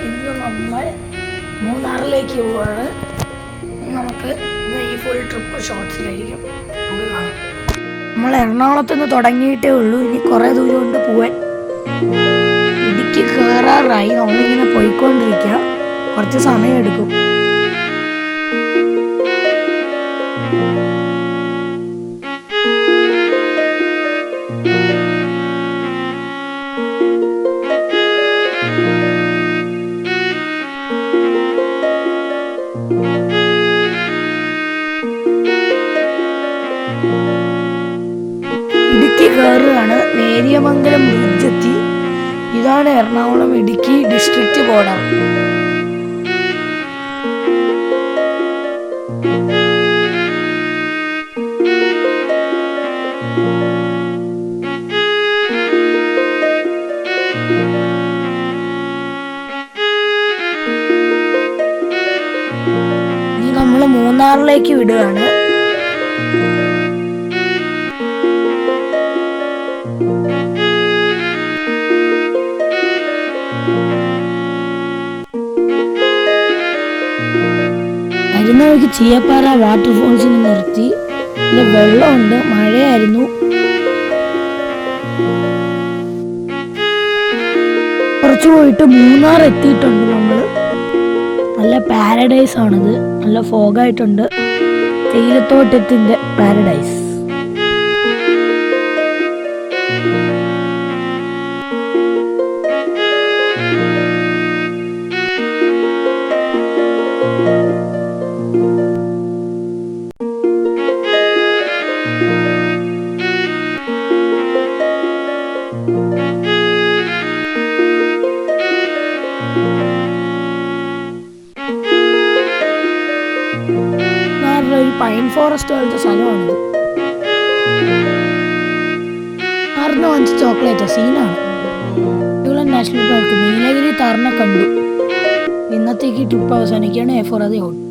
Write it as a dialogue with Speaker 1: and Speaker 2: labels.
Speaker 1: ഇന്ന് നമ്മൾ മൂന്നാറിലേക്ക് പോവാണ്. നമുക്ക് ഈ ഫുൾ ട്രിപ്പ് ഷോർട്സിലായിരിക്കും നമുക്ക് കാണാം. നമ്മൾ എറണാകുളത്ത് നിന്ന് തുടങ്ങിയിട്ടേ ഉള്ളൂ. ഇനി കുറേ ദൂരം കൊണ്ട് പോവാൻ. ഇടുക്കി കയറാറായി. നമ്മളിങ്ങനെ പോയിക്കൊണ്ടിരിക്കുക. കുറച്ച് സമയം എടുക്കും. ഇടുക്കി കയറുകയാണ്. നേര്യമംഗലം ബ്രിഡ്ജെത്തി. ഇതാണ് എറണാകുളം ഇടുക്കി ഡിസ്ട്രിക്റ്റ് ബോർഡർ. ഇനി നമ്മൾ മൂന്നാറിലേക്ക് വിടുകയാണ്. വരുന്ന വഴിക്ക് ചീയപ്പാറ വാട്ടർഫോൾസിന് നിർത്തി. ഇവിടെ വെള്ളമുണ്ട്, മഴയായിരുന്നു. കുറച്ച് പോയിട്ട് മൂന്നാർ എത്തിയിട്ടുണ്ട് നമ്മൾ. നല്ല പാരഡൈസ് ആണിത്. നല്ല ഫോഗായിട്ടുണ്ട്. തേയിലത്തോട്ടത്തിൻ്റെ പാരഡൈസ്. ഒരു പൈൻ ഫോറസ്റ്റ് പോലത്തെ സ്ഥലമാണിത്. ആറിന് വാങ്ങിച്ച ചോക്ലേറ്റ് സീനാണ്. നാഷണൽ പാർക്ക് നീലഗിരി താറിനെ കണ്ടു. ഇന്നത്തേക്ക് ട്രിപ്പ് അവസാനിക്കുകയാണ്. A4 അത് ഔട്ട്.